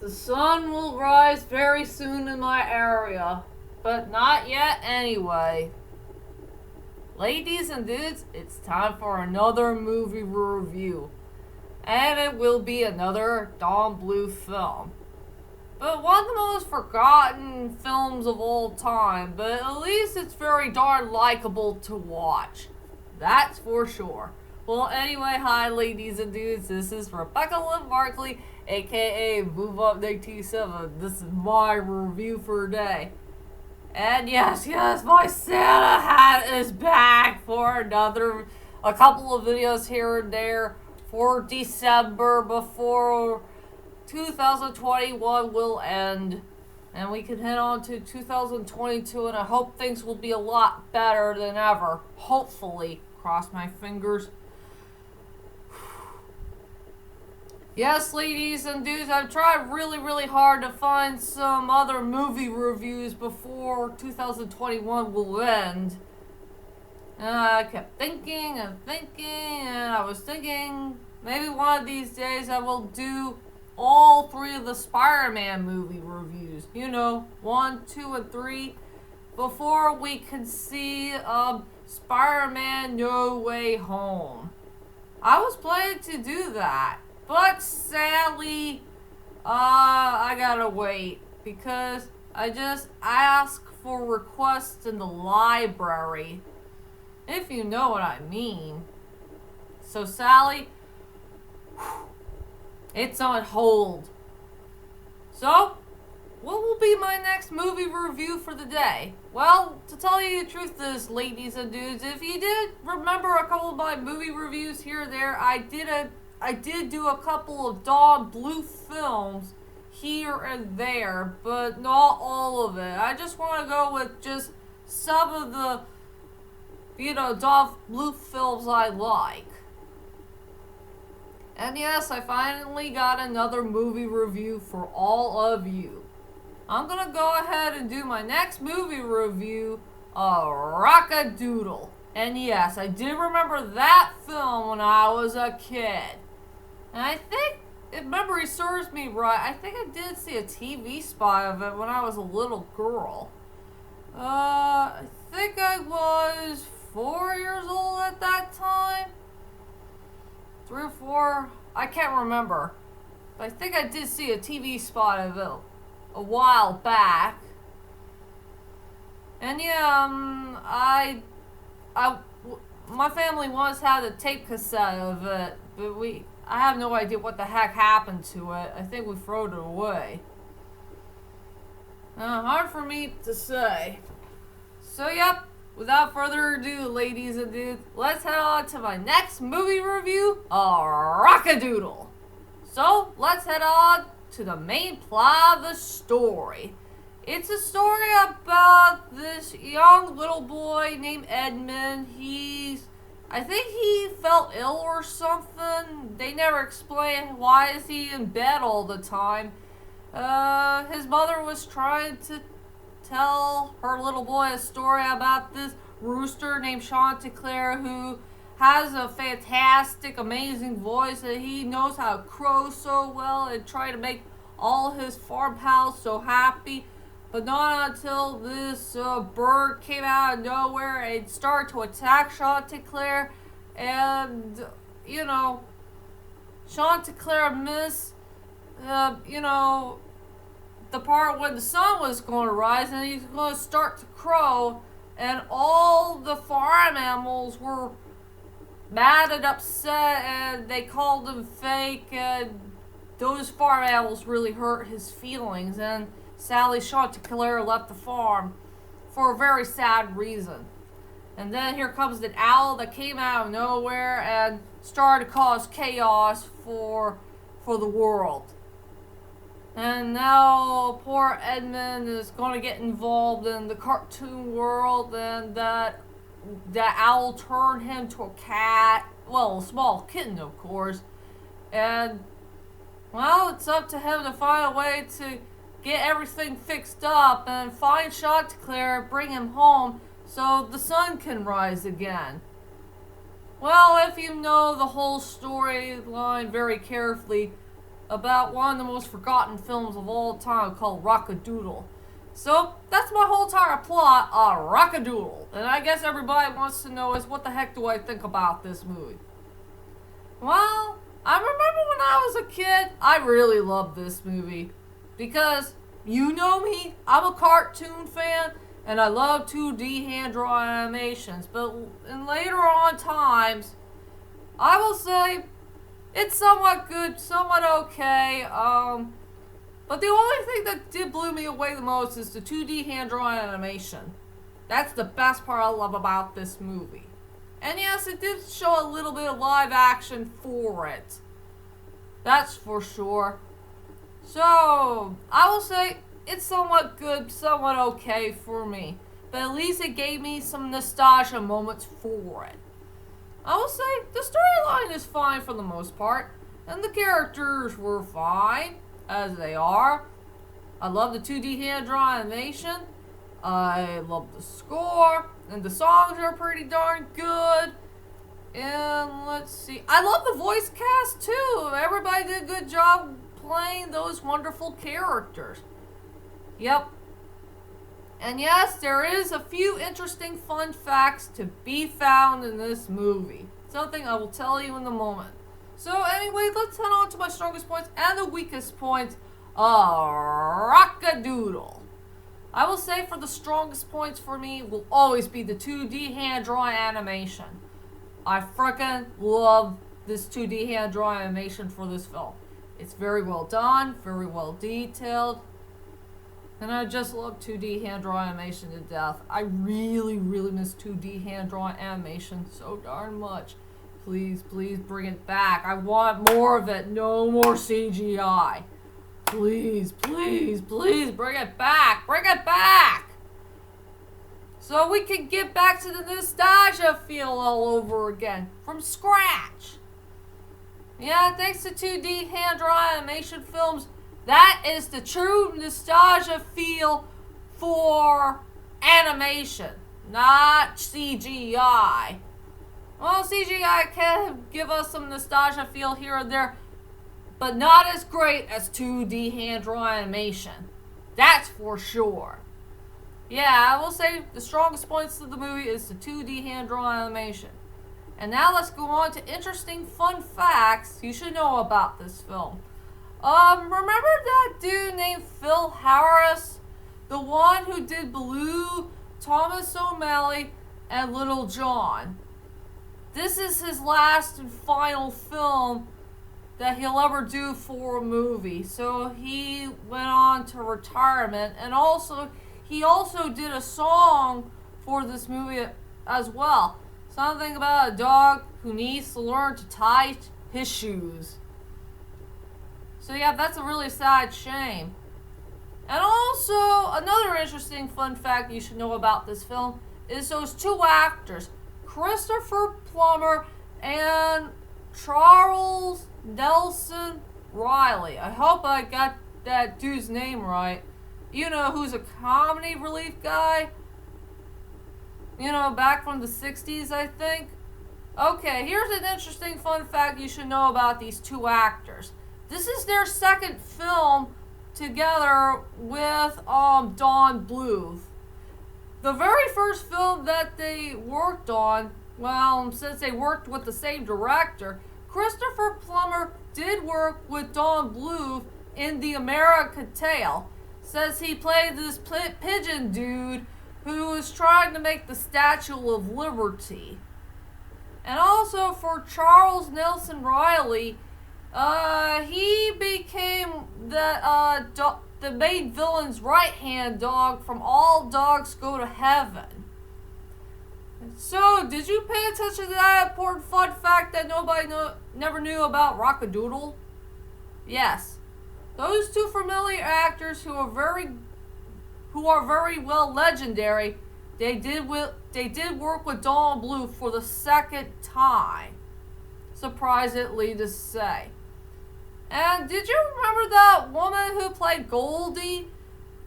The sun will rise very soon in my area, but not yet anyway. Ladies and dudes, it's time for another movie review. And it will be another Bluth film. But one of the most forgotten films of all time, but at least it's very darn likable to watch. That's for sure. Well, anyway, hi ladies and dudes, this is Rebecca Lynn Barkley, aka MoveUp97. This is my review for today. And yes, my Santa hat is back for a couple of videos here and there for December before 2021 will end. And we can head on to 2022, and I hope things will be a lot better than ever. Hopefully. Cross my fingers. Yes, ladies and dudes, I've tried really hard to find some other movie reviews before 2021 will end. And I kept thinking, and I was thinking maybe one of these days I will do all three of the Spider-Man movie reviews. You know, 1, 2, and 3, before we can see Spider-Man No Way Home. I was planning to do that, but sadly, I gotta wait because I just asked for requests in the library, if you know what I mean. So Sally, it's on hold. So, what will be my next movie review for the day? Well, to tell you the truth is, ladies and dudes, if you did remember a couple of my movie reviews here and there, I did do a couple of Bluth films here and there, but not all of it. I just want to go with just some of the, Bluth films I like. And yes, I finally got another movie review for all of you. I'm gonna go ahead and do my next movie review, Doodle. And yes, I do remember that film when I was a kid. And I think, if memory serves me right, I think I did see a TV spot of it when I was a little girl. I think I was 4 years old at that time. 3 or 4, I can't remember. But I think I did see a TV spot of it a while back. And yeah, my family once had a tape cassette of it, but I have no idea what the heck happened to it. I think we threw it away. Hard for me to say. So yep, without further ado, ladies and dudes, let's head on to my next movie review, Doodle. So let's head on to the main plot of the story. It's a story about this young little boy named Edmund. I think he felt ill or something. They never explain why is he in bed all the time. His mother was trying to tell her little boy a story about this rooster named Chanticleer who has a fantastic, amazing voice, and he knows how to crow so well and try to make all his farm pals so happy. But not until this bird came out of nowhere and started to attack Chanticleer. And, Chanticleer missed, the part when the sun was going to rise and he's going to start to crow. And all the farm animals were mad and upset, and they called him fake, and those farm animals really hurt his feelings, and sadly Chanticleer left the farm for a very sad reason. And then here comes an owl that came out of nowhere and started to cause chaos for the world. And now poor Edmund is going to get involved in the cartoon world, and that owl turned him to a cat. Well, a small kitten, of course. And, well, it's up to him to find a way to get everything fixed up and find Chanticleer and bring him home so the sun can rise again. Well, if you know the whole storyline very carefully, about one of the most forgotten films of all time called Doodle. So that's my whole entire plot on Doodle. And I guess everybody wants to know is what the heck do I think about this movie? Well, I remember when I was a kid, I really loved this movie. Because, you know me, I'm a cartoon fan, and I love 2D hand-drawn animations. But in later on times, I will say it's somewhat good, somewhat okay. But the only thing that did blew me away the most is the 2D hand-drawn animation. That's the best part I love about this movie. And yes, it did show a little bit of live action for it. That's for sure. So, I will say it's somewhat good, somewhat okay for me. But at least it gave me some nostalgia moments for it. I will say the storyline is fine for the most part. And the characters were fine, as they are. I love the 2D hand-drawn animation. I love the score. And the songs are pretty darn good. And let's see. I love the voice cast too. Everybody did a good job playing those wonderful characters. Yep. And yes, there is a few interesting fun facts to be found in this movie. Something I will tell you in a moment. So anyway, let's head on to my strongest points and the weakest points of Rock-a-Doodle. I will say for the strongest points for me will always be the 2D hand-drawn animation. I frickin' love this 2D hand-drawn animation for this film. It's very well done, very well detailed, and I just love 2D hand-drawn animation to death. I really, really miss 2D hand-drawn animation so darn much. Please, please bring it back. I want more of it. No more CGI. Please, please, please bring it back. Bring it back. So we can get back to the nostalgia feel all over again. From scratch. Yeah, thanks to 2D hand-drawn animation films, that is the true nostalgia feel for animation. Not CGI. Well, CGI can give us some nostalgia feel here and there, but not as great as 2D hand-drawn animation. That's for sure. Yeah, I will say the strongest points of the movie is the 2D hand-drawn animation. And now let's go on to interesting fun facts you should know about this film. Remember that dude named Phil Harris? The one who did Bluth, Thomas O'Malley, and Little John. This is his last and final film that he'll ever do for a movie. So he went on to retirement, and he also did a song for this movie as well. Something about a dog who needs to learn to tie his shoes. So yeah, that's a really sad shame. And also, another interesting fun fact you should know about this film is those two actors, Christopher Plummer and Charles Nelson Riley. I hope I got that dude's name right. You know, who's a comedy relief guy. You know, back from the 60s, I think. Okay, here's an interesting fun fact you should know about these two actors. This is their second film together with Don Bluth. The very first film that they worked on, well, since they worked with the same director, Christopher Plummer did work with Don Bluth in The American Tale. Says he played this pigeon dude who was trying to make the Statue of Liberty. And also for Charles Nelson Riley, he became the main villain's right-hand dog from All Dogs Go to Heaven. So, did you pay attention to that important fun fact that nobody never knew about Rock-a-Doodle? Yes. Those two familiar actors who are very well legendary, they did work with Don Bluth for the second time. Surprisingly to say. And did you remember that woman who played Goldie?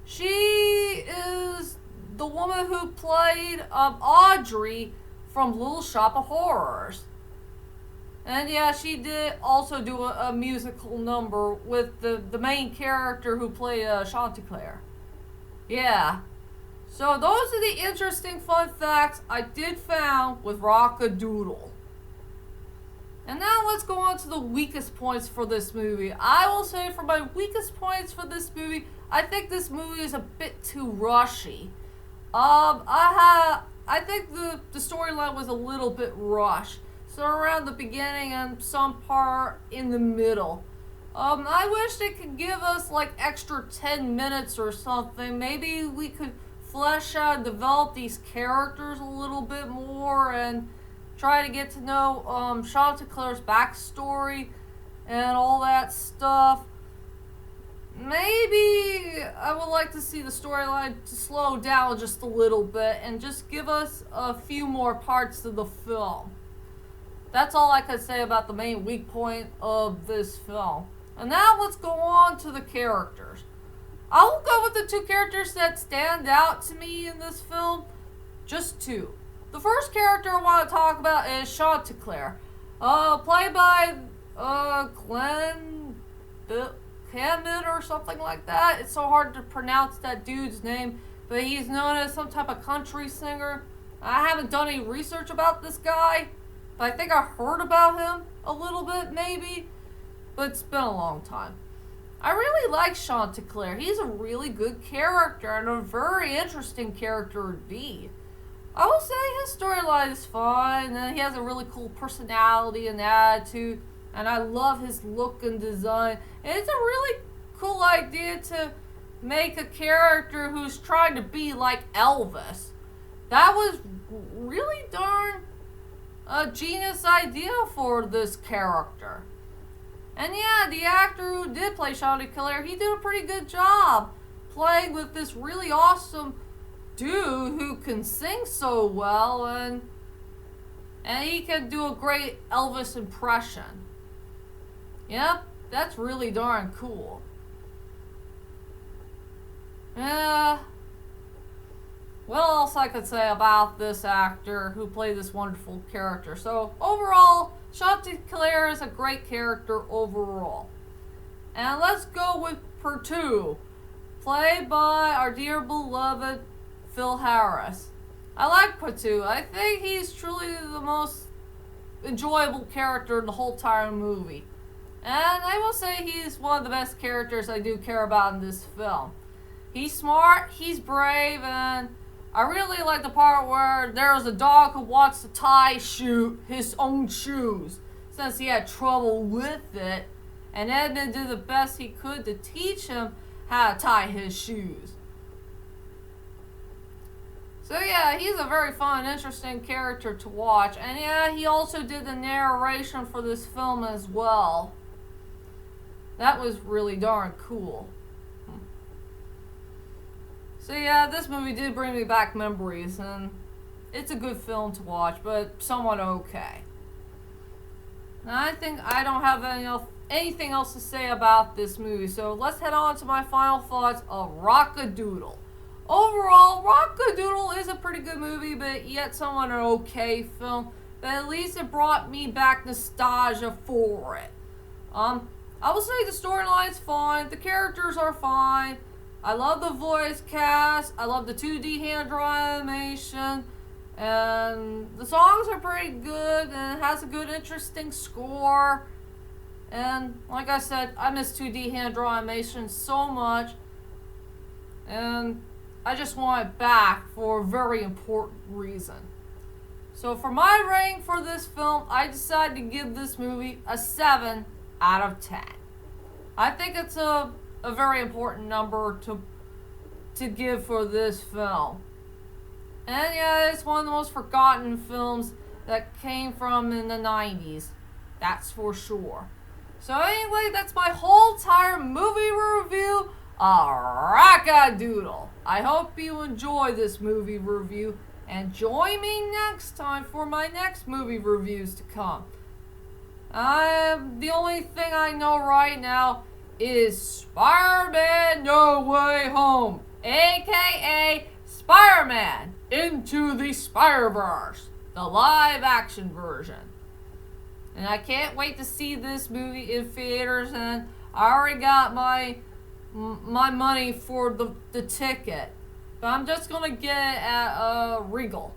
She is the woman who played Audrey from Little Shop of Horrors. And yeah, she did also do a musical number with the main character who played Chanticleer. Yeah. So those are the interesting fun facts I did found with Rock-a-Doodle. And now let's go on to the weakest points for this movie. I will say for my weakest points for this movie, I think this movie is a bit too rushy. I think the storyline was a little bit rushed. So around the beginning and some part in the middle. I wish they could give us like extra 10 minutes or something. Maybe we could flesh out and develop these characters a little bit more and try to get to know Chanticleer's backstory and all that stuff. Maybe I would like to see the storyline to slow down just a little bit and just give us a few more parts to the film. That's all I could say about the main weak point of this film. And now let's go on to the characters. I will go with the two characters that stand out to me in this film. Just two. The first character I want to talk about is Chanticleer. Played by Glenn Hammond or something like that. It's so hard to pronounce that dude's name, but he's known as some type of country singer. I haven't done any research about this guy, but I think I heard about him a little bit maybe, but it's been a long time. I really like Chanticleer. He's a really good character and a very interesting character indeed. I will say his storyline is fun, and he has a really cool personality and attitude, and I love his look and design. And it's a really cool idea to make a character who's trying to be like Elvis. That was really darn a genius idea for this character. And yeah, the actor who did play Chanticleer, he did a pretty good job playing with this really awesome dude who can sing so well, and he can do a great Elvis impression. Yep, that's really darn cool. Yeah. What else I could say about this actor who played this wonderful character? So overall, Chanticleer is a great character overall. And let's go with Pertu, played by our dear beloved Phil Harris. I like Pertu. I think he's truly the most enjoyable character in the whole entire movie. And I will say he's one of the best characters I do care about in this film. He's smart, he's brave, and I really like the part where there's a dog who wants to tie his own shoes since he had trouble with it, and Edmund did the best he could to teach him how to tie his shoes. So yeah, he's a very fun, interesting character to watch. And yeah, he also did the narration for this film as well. That was really darn cool. So yeah, this movie did bring me back memories, and it's a good film to watch, but somewhat okay. Now I think I don't have anything else to say about this movie, so let's head on to my final thoughts of Rock-a-Doodle. Overall, Rock-a-Doodle is a pretty good movie, but yet somewhat an okay film. But at least it brought me back nostalgia for it. I will say the storyline's fine, the characters are fine. I love the voice cast, I love the 2D hand-drawn animation, and the songs are pretty good, and it has a good, interesting score. And like I said, I miss 2D hand-drawn animation so much, and I just want it back for a very important reason. So for my rating for this film, I decided to give this movie a 7 out of 10. I think it's a very important number to give for this film. And yeah, it's one of the most forgotten films that came from in the 90s. That's for sure. So anyway, that's my whole entire movie review of Rock-a-Doodle. I hope you enjoy this movie review, and join me next time for my next movie reviews to come. The only thing I know right now is Spider-Man No Way Home, aka Spider-Man Into the Spider-Verse, the live action version. And I can't wait to see this movie in theaters, and I already got my money for the ticket. But I'm just gonna get it at Regal,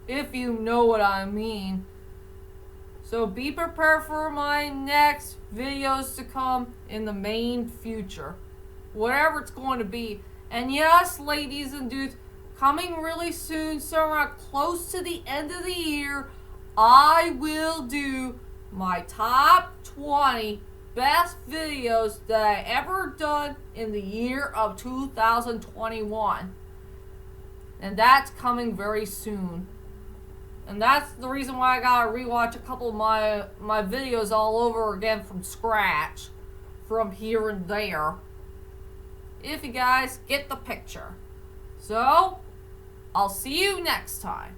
if you know what I mean. So be prepared for my next videos to come in the main future. Whatever it's going to be. And yes, ladies and dudes, coming really soon, somewhere close to the end of the year, I will do my top 20 best videos that I ever done in the year of 2021. And that's coming very soon. And that's the reason why I gotta rewatch a couple of my videos all over again from scratch, from here and there, if you guys get the picture. So, I'll see you next time.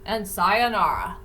And sayonara.